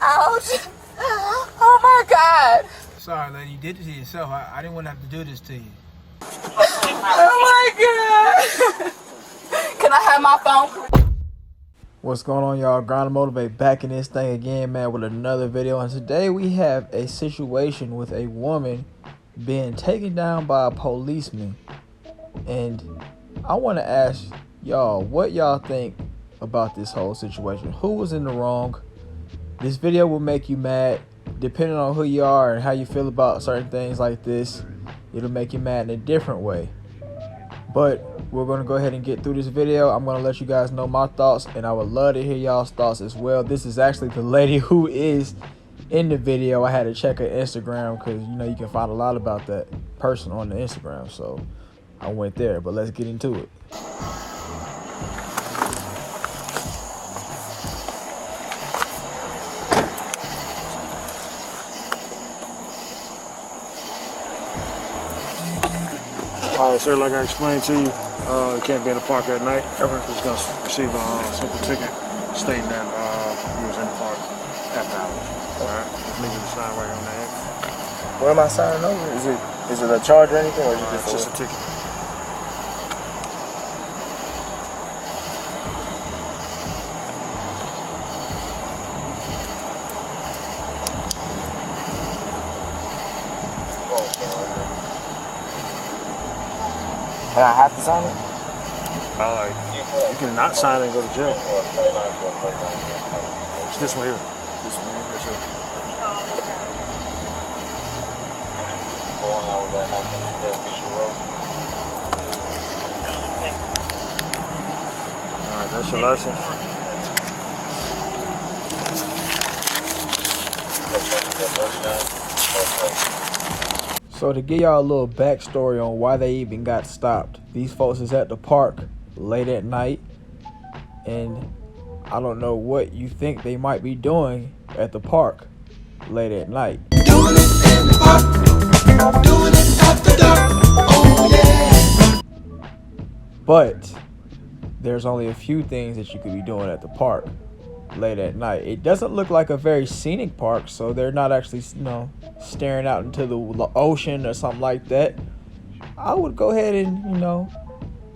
Ouch. Oh my God. Sorry, lady, you did it to yourself. I didn't want to have to do this to you. Oh my God. Can I have my phone? What's going on, y'all? Grind and Motivate back in this thing again, man, with another video. And today we have a situation with a woman being taken down by a policeman. And I want to ask y'all what y'all think about this whole situation. Who was in the wrong? This video will make you mad. Depending on who you are and how you feel about certain things like this, it'll make you mad in a different way. But we're going to go ahead and get through this video. I'm going to let you guys know my thoughts, and I would love to hear y'all's thoughts as well. This is actually the lady who is in the video. I had to check her Instagram because, you know, you can find a lot about that person on the Instagram. So I went there, but let's get into it. All right, sir, like I explained to you, you can't be in the park at night. Everyone's just going to receive a simple ticket stating that you was in the park after hours. All right, just leave the sign right on the end. What am I signing over? Is it a charge or anything, or is it Just a ticket? And I have to sign it? You can not sign it and go to jail. It's this one here. This one here. Yes, sir. All right, that's your license. So to give y'all a little backstory on why they even got stopped, these folks is at the park late at night, and I don't know what you think they might be doing at the park late at night. Doing it in the park, doing it after dark, oh yeah. But there's only a few things that you could be doing at the park late at night. It doesn't look like a very scenic park, so they're not actually, you know, staring out into the ocean or something like that. I would go ahead and, you know,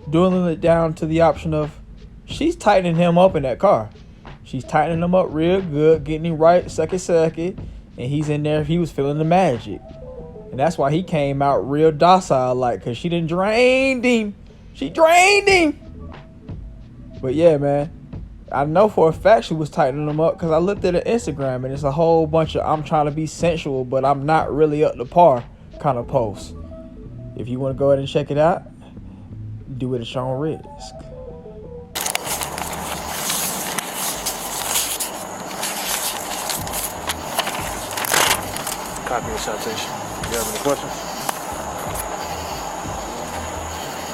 dwindle it down to the option of she's tightening him up in that car. She's tightening him up real good, getting him right second, and he's in there. He was feeling the magic, and that's why he came out real docile, like, because she done drained him. She drained him. But yeah, man, I know for a fact she was tightening them up because I looked at her Instagram and it's a whole bunch of I'm trying to be sensual, but I'm not really up to par kind of posts. If you want to go ahead and check it out, do it at your own risk. Copy of the citation. Do you have any questions?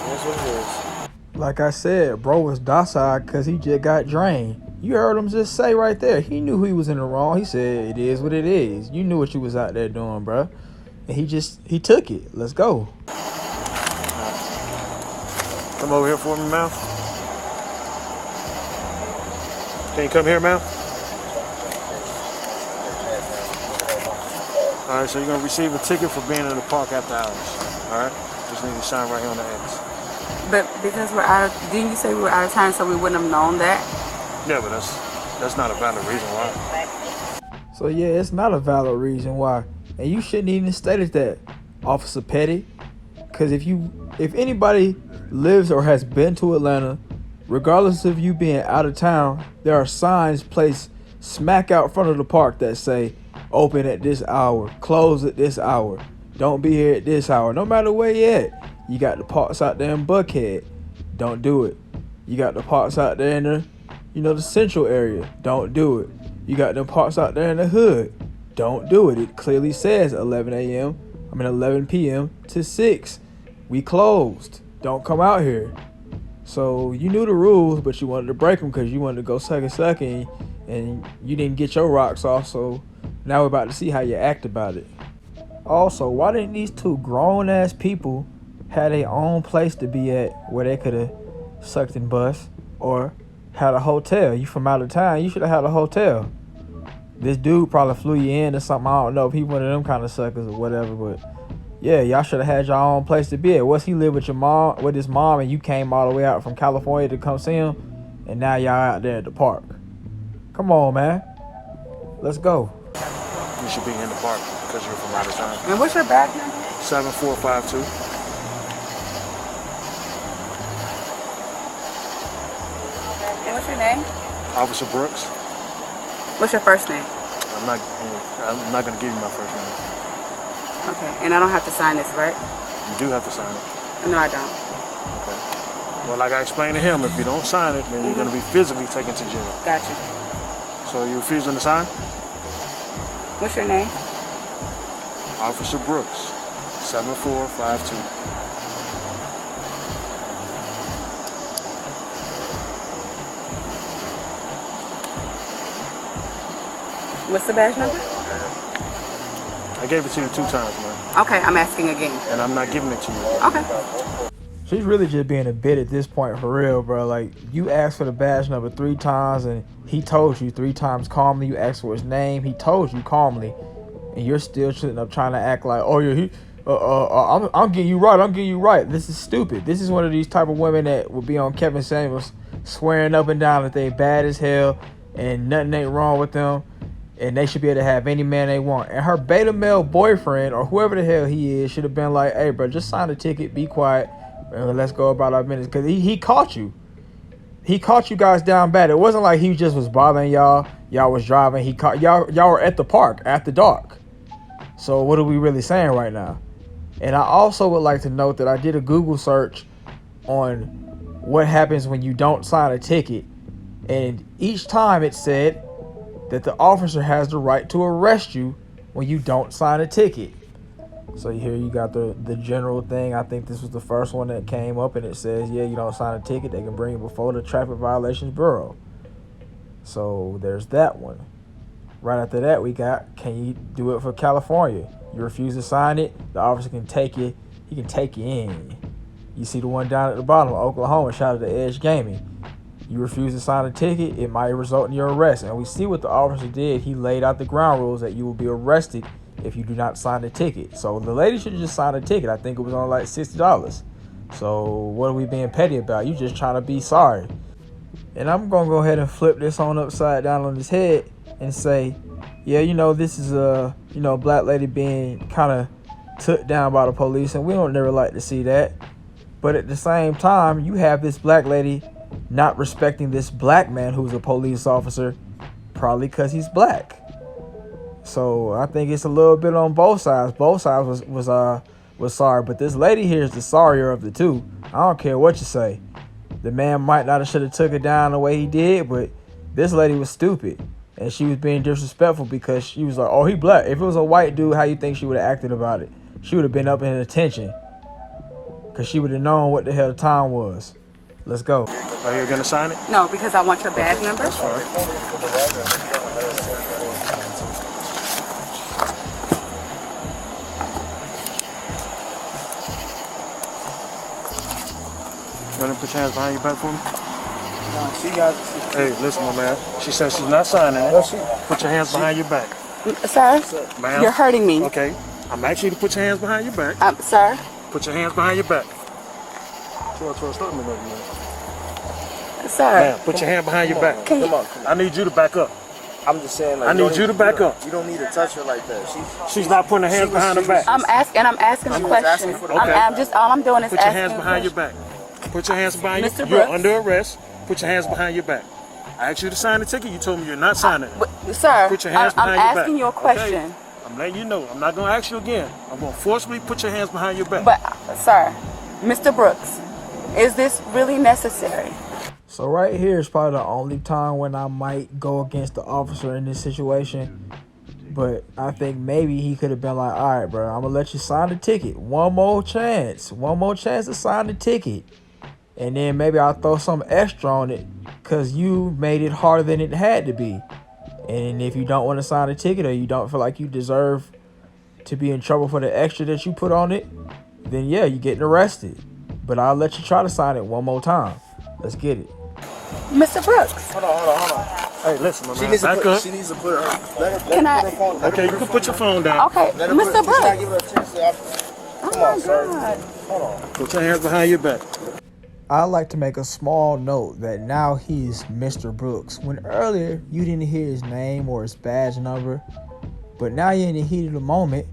That's what it is. Like I said, bro was docile because he just got drained. You heard him just say right there. He knew he was in the wrong. He said, it is what it is. You knew what you was out there doing, bro. And he took it. Let's go. Come over here for me, ma'am. Can you come here, ma'am? All right, so you're going to receive a ticket for being in the park after hours. All right? Just need to sign right here on the ends. But because we're out of, didn't you say we were out of time so we wouldn't have known that? Yeah, but that's not a valid reason why. So yeah, it's not a valid reason why. And you shouldn't even stated that, Officer Petty. Because if anybody lives or has been to Atlanta, regardless of you being out of town, there are signs placed smack out front of the park that say, open at this hour, close at this hour, don't be here at this hour, no matter where you at. You got the parks out there in Buckhead, don't do it. You got the parks out there in the, you know, the central area, don't do it. You got the parks out there in the hood, don't do it. It clearly says 11 p.m. to 6. We closed, don't come out here. So you knew the rules, but you wanted to break them because you wanted to go second, and you didn't get your rocks off. So now we're about to see how you act about it. Also, why didn't these two grown ass people have their own place to be at where they could have sucked and bust, or had a hotel? You from out of town, you should have had a hotel. This dude probably flew you in or something. I don't know if he one of them kind of suckers or whatever, but yeah, y'all should have had your own place to be at. What's he live with your mom, with his mom, and you came all the way out from California to come see him, and now y'all out there at the park. Come on, man. Let's go. You should be in the park because you're from out of town. And what's your badge number? 7452. And what's your name? Officer Brooks. What's your first name? I'm not going to give you my first name. Okay, and I don't have to sign this, right? You do have to sign it. No, I don't. Okay. Well, like I explained to him, if you don't sign it, then you're going to be physically taken to jail. Gotcha. So you refusing to sign? What's your name? Officer Brooks, 7452. What's the badge number? I gave it to you 2 times, man. Okay, I'm asking again. And I'm not giving it to you. Okay. She's really just being a bit at this point, for real, bro. Like, you asked for the badge number 3 times, and he told you 3 times calmly. You asked for his name, he told you calmly, and you're still sitting up trying to act like, oh yeah, I'm getting you right. I'm getting you right. This is stupid. This is one of these type of women that would be on Kevin Samuels swearing up and down that they bad as hell and nothing ain't wrong with them, and they should be able to have any man they want. And her beta male boyfriend or whoever the hell he is should have been like, hey, bro, just sign the ticket, be quiet, and let's go about our business. Because he caught you. He caught you guys down bad. It wasn't like he just was bothering y'all. Y'all was driving. He caught y'all were at the park after dark. So what are we really saying right now? And I also would like to note that I did a Google search on what happens when you don't sign a ticket. And each time it said that the officer has the right to arrest you when you don't sign a ticket. So here you got the general thing. I think this was the first one that came up, and it says, yeah, you don't sign a ticket, they can bring you before the Traffic Violations Bureau. So there's that one. Right after that, we got, can you do it for California? You refuse to sign it, the officer can take you. He can take you in. You see the one down at the bottom, Oklahoma, shout out to Edge Gaming. You refuse to sign a ticket, it might result in your arrest. And we see what the officer did. He laid out the ground rules that you will be arrested if you do not sign the ticket. So the lady should have just signed a ticket. I think it was on like $60. So what are we being petty about? You just trying to be sorry. And I'm going to go ahead and flip this on upside down on his head and say, yeah, you know, this is a, you know, black lady being kind of took down by the police, and we don't never like to see that. But at the same time, you have this black lady not respecting this black man who's a police officer, probably because he's black. So I think it's a little bit on both sides. Both sides was sorry, but this lady here is the sorrier of the two. I don't care what you say. The man might not have should have took it down the way he did, but this lady was stupid. And she was being disrespectful because she was like, oh, he black. If it was a white dude, how you think she would have acted about it? She would have been up in attention because she would have known what the hell the time was. Let's go. Are you going to sign it? No, because I want your badge number. That's fine. You want to put your hands behind your back for me? She got. Hey, listen, my man. She says she's not signing it. Put your hands behind your back. Sir, Ma'am. you're hurting me. Okay. I'm asking you to put your hands behind your back. Sir. Put your hands behind your back. Stop me, man. Sir. Ma'am, put your hand behind your back. Come on. I need you to back up. I'm just saying, like, I need you to back up. You don't need to touch her like that. She's not putting her hands behind her back. I'm asking a question. for the- Okay. I'm just all I'm doing is Put your asking hands a behind your question. back. Put your hands behind you. Mr. You're Brooks. under arrest. Put your hands behind your back. I asked you to sign the ticket. You told me you're not signing it. But, sir, Put your hands I'm behind your back. asking you a question. Okay? I'm letting you know. I'm not going to ask you again. I'm going to forcibly put your hands behind your back. But, sir, Mr. Brooks, is this really necessary? So right here is probably the only time when I might go against the officer in this situation. But I think maybe he could have been like, all right, bro, I'm going to let you sign the ticket. One more chance. One more chance to sign the ticket. And then maybe I'll throw some extra on it because you made it harder than it had to be. And if you don't want to sign a ticket or you don't feel like you deserve to be in trouble for the extra that you put on it, then yeah, you're getting arrested. But I'll let you try to sign it one more time. Let's get it. Mr. Brooks. Hold on. Hey, listen, my She man. needs to Back put. up. She needs to put her. Let Can her I- put her phone. Let Okay, her you put can her put your phone down. Okay, Let her Mr. put, she's Brooks. not giving her a chance to. Oh Come my on, sir. God. Hold on. Put your hands behind your back. I'd like to make a small note that now he's Mr. Brooks. When earlier you didn't hear his name or his badge number, but now you're in the heat of the moment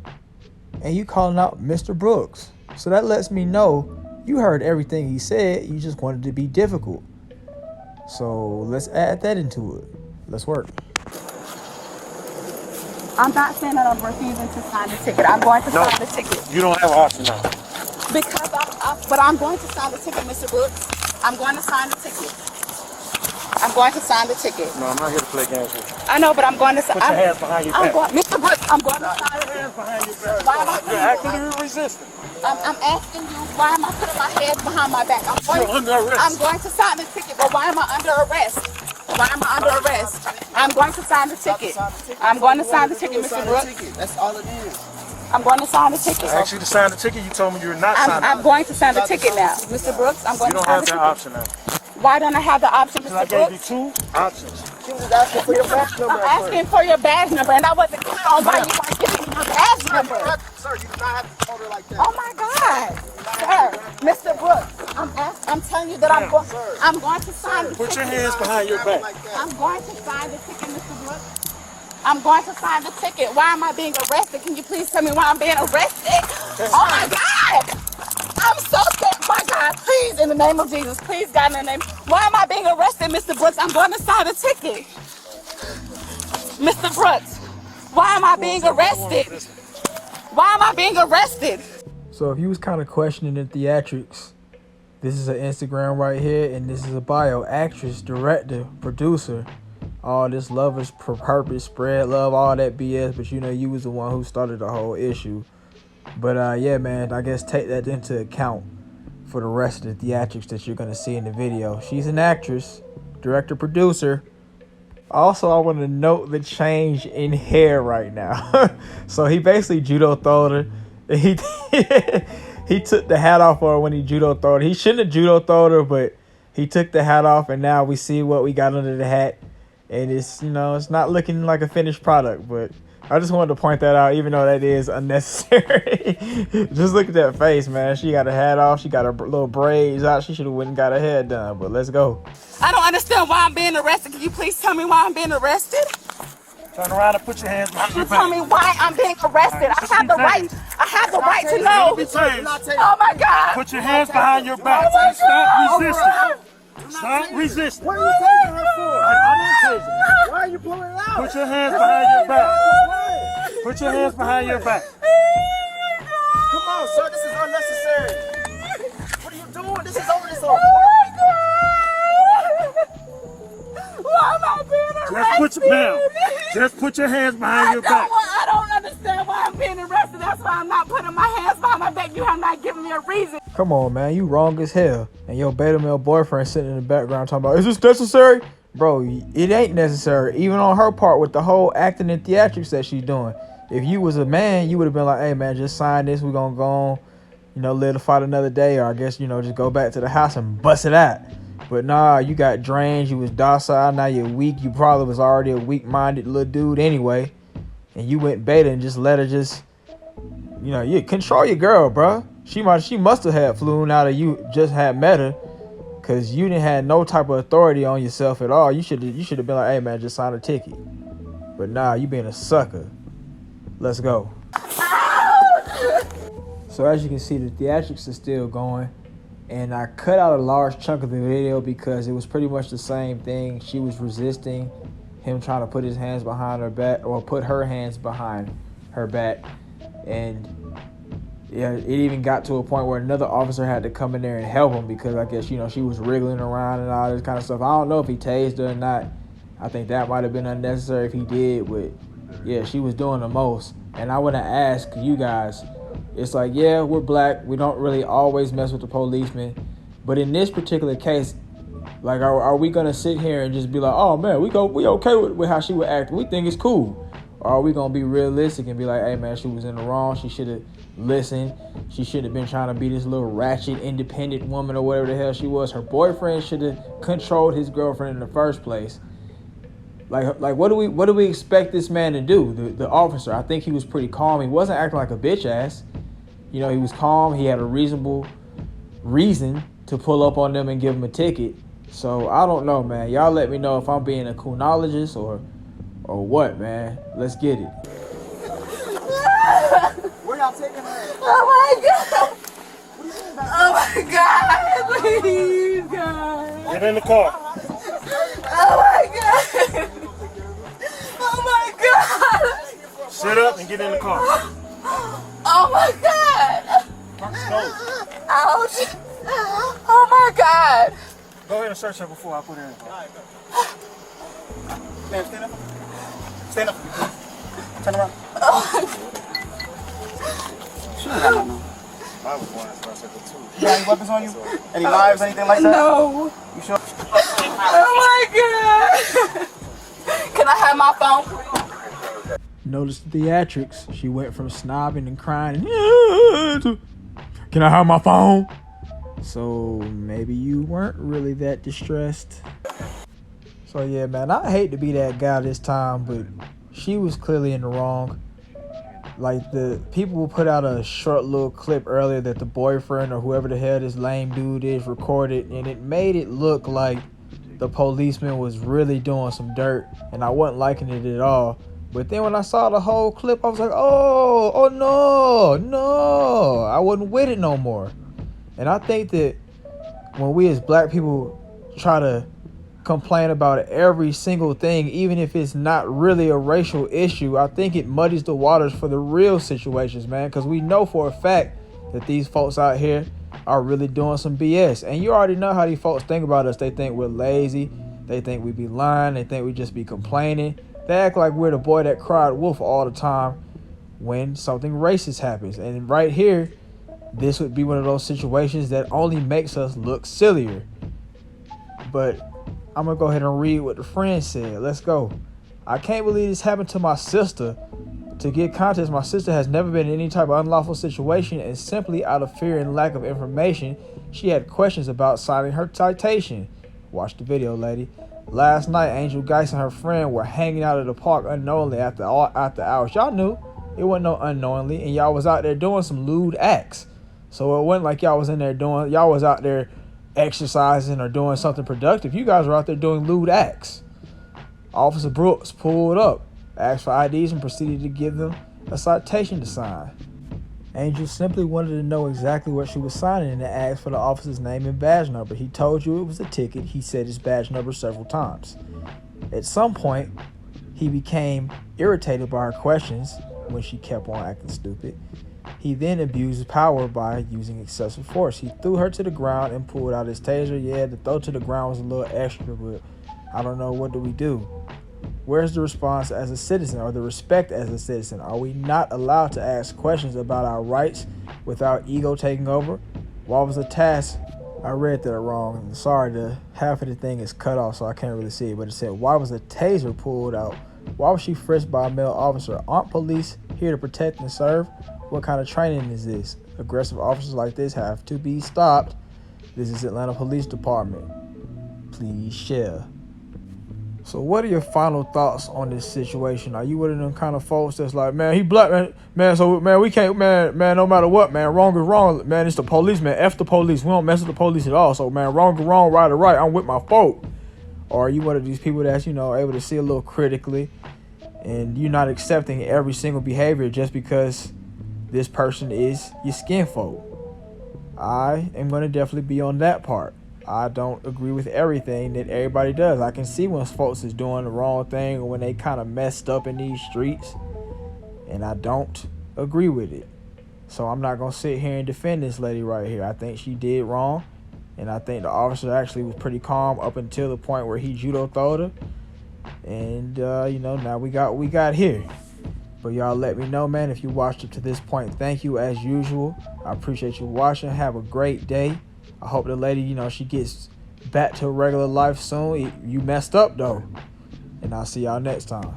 and you calling out Mr. Brooks. So that lets me know you heard everything he said, you just wanted to be difficult. So let's add that into it. Let's work. I'm not saying that I'm refusing to sign the ticket. I'm going to No. sign the ticket. You don't have an option now. Because but I'm going to sign the ticket, Mr. Brooks. I'm going to sign the ticket. I'm going to sign the ticket. No, I'm not here to play games with you. I know, but I'm going to sign. Put your hands behind your back. Mr. Brooks, I'm going to sign Put your hands behind your back. Why am I You're actively resisting. I'm asking you, why am I putting my hands behind my back? You're under arrest. I'm going to sign the ticket, but why am I under arrest? Why am I under arrest? I'm going to sign the ticket. I'm going to sign the ticket, Mr. Brooks. That's all it is. I'm going to sign the ticket. I asked you to sign the ticket. You told me you're not signing I'm it. going to sign the ticket now. Mr. Brooks, I'm going You to don't sign have the that ticket. option now. Why don't I have the option, Because I Mr. gave you Brooks? two options. She was just asking for your badge number. I'm asking for your badge number, and I wasn't clear on why you weren't giving me your badge number. Sir, you do not have to hold her like that. Oh my God, sir, Mr. Brooks, I'm telling you that I'm going to sign the ticket. Put your hands behind your back. I'm going to sign the ticket, Mr. Brooks. I'm going to sign the ticket. Why am I being arrested? Can you please tell me why I'm being arrested? Oh my God! I'm so scared. My God, please, in the name of Jesus, please, God, in the name. Why am I being arrested, Mr. Brooks? I'm going to sign the ticket. Mr. Brooks, why am I being arrested? Why am I being arrested? So if you was kind of questioning the Theatrics, this is an Instagram right here, and this is a bio. Actress, director, producer, all this lovers for purpose, spread love, all that BS. But you know, you was the one who started the whole issue. But yeah, man, I guess take that into account for the rest of the Theatrics that you're gonna see in the video. She's an actress, director, producer. Also, I want to note the change in hair right now. So he basically judo throwed her. He he took the hat off for her when he judo throwed her. He shouldn't have judo throwed her, but he took the hat off, and now we see what we got under the hat. And it's, you know, it's not looking like a finished product, but I just wanted to point that out, even though that is unnecessary. Just look at that face, man. She got her hat off. She got her little braids out. She should have went and got her hair done, but let's go. I don't understand why I'm being arrested. Can you please tell me why I'm being arrested? Turn around and put your hands behind You your tell back. me why I'm being arrested. I have the right. I have the right to know. Oh my God. Put your hands behind your back. Oh my Stop God. resisting. Stop resisting. What are you taking her for? I'm not taking it. Why are you pulling it out? Put your hands behind your back. Put your hands behind your back. Come on, sir. This is unnecessary. What are you doing? This is over. This over. Why am I being arrested? Just put your hands behind your back. I don't understand why I'm being arrested. That's why I'm not putting my hands behind my back. You have not given me a reason. Come on, man, you wrong as hell. And your beta male boyfriend sitting in the background talking about, is this necessary? Bro, it ain't necessary. Even on her part with the whole acting and theatrics that she's doing. If you was a man, you would have been like, hey, man, just sign this. We're going to go on, you know, live to fight another day. Or I guess, you know, just go back to the house and bust it out. But nah, you got drained. You was docile. Now you're weak. You probably was already a weak-minded little dude anyway. And you went beta and just let her just, you know, you control your girl, bro. She must have had flown out of you just had met her. Because you didn't have no type of authority on yourself at all. You should have been like, hey, man, just sign a ticket. But nah, you being a sucker. Let's go. So as you can see, the theatrics is still going. And I cut out a large chunk of the video because it was pretty much the same thing. She was resisting him trying to put his hands behind her back, or put her hands behind her back. And yeah, it even got to a point where another officer had to come in there and help him because I guess, you know, she was wriggling around and all this kind of stuff. I don't know if he tased her or not. I think that might have been unnecessary if he did, but yeah, she was doing the most. And I want to ask you guys, it's like, yeah, we're black. We don't really always mess with the policemen. But in this particular case, like, are we going to sit here and just be like, oh, man, we okay with how she would act. We think it's cool. Or are we going to be realistic and be like, hey, man, she was in the wrong. She should have listened. She should have been trying to be this little ratchet, independent woman or whatever the hell she was. Her boyfriend should have controlled his girlfriend in the first place. Like what do we expect this man to do? The officer, I think he was pretty calm. He wasn't acting like a bitch ass. You know, he was calm. He had a reasonable reason to pull up on them and give them a ticket. So I don't know, man. Y'all let me know if I'm being a coonologist or what, man. Let's get it. Where y'all taking her? Oh my God! Oh my God! Please, God! Get in the car. Oh my God! Oh my God! Sit up and get in the car. Oh my God! Let's go. Ouch! Oh my God! Go ahead and search her before I put her in the car. Ma'am, stand up. Stand up. Turn around. She don't got nothing. I was one that's going to too. You got any weapons on you? Any knives, anything like that? No! You sure? Oh my God! Can I have my phone? Notice the theatrics. She went from snobbing and crying to, can I have my phone? So maybe you weren't really that distressed. So yeah, man, I hate to be that guy this time, but she was clearly in the wrong. Like, the people will put out a short little clip earlier that the boyfriend or whoever the hell this lame dude is recorded, and it made it look like the policeman was really doing some dirt, and I wasn't liking it at all. But then when I saw the whole clip, I was like, oh no, I wasn't with it no more. And I think that when we as black people try to complain about every single thing, even if it's not really a racial issue, I think it muddies the waters for the real situations, man, because we know for a fact that these folks out here are really doing some BS. And you already know how these folks think about us. They think we're lazy. They think we be lying. They think we just be complaining. They act like we're the boy that cried wolf all the time when something racist happens. And right here, this would be one of those situations that only makes us look sillier. But I'm going to go ahead and read what the friend said. Let's go. I can't believe this happened to my sister. To get context, my sister has never been in any type of unlawful situation, and simply out of fear and lack of information, she had questions about signing her citation. Watch the video, lady. Last night, Angel Geis and her friend were hanging out at the park unknowingly after hours. Y'all knew. It wasn't no unknowingly, and y'all was out there doing some lewd acts. So it wasn't like y'all was out there exercising or doing something productive. You guys were out there doing lewd acts. Officer Brooks pulled up, asked for IDs, and proceeded to give them a citation to sign. Angel simply wanted to know exactly what she was signing and asked for the officer's name and badge number. He told you it was a ticket. He said his badge number several times. At some point, he became irritated by her questions when she kept on acting stupid. He then abused his power by using excessive force. He threw her to the ground and pulled out his taser. Yeah, the throw to the ground was a little extra, but I don't know, what do we do? Where's the response as a citizen, or the respect as a citizen? Are we not allowed to ask questions about our rights without ego taking over? What was the task? I read that wrong. Sorry, the half of the thing is cut off, so I can't really see it. But it said, why was the taser pulled out? Why was she frisked by a male officer? Aren't police here to protect and serve? What kind of training is this? Aggressive officers like this have to be stopped. This is Atlanta Police Department. Please share. So what are your final thoughts on this situation? Are you one of them kind of folks that's like, man, he black, man, so, man, we can't, man, no matter what, man, wrong is wrong, man, it's the police, man, F the police, we don't mess with the police at all, so, man, wrong is wrong, right is right, I'm with my folk? Or are you one of these people that's, able to see a little critically, and you're not accepting every single behavior just because this person is your skin folk? I am going to definitely be on that part. I don't agree with everything that everybody does. I can see when folks is doing the wrong thing or when they kind of messed up in these streets, and I don't agree with it. So I'm not going to sit here and defend this lady right here. I think she did wrong, and I think the officer actually was pretty calm up until the point where he judo throwed her. And, now we got what we got here. But y'all let me know, man, if you watched up to this point. Thank you as usual. I appreciate you watching. Have a great day. I hope the lady, she gets back to regular life soon. You messed up, though. And I'll see y'all next time.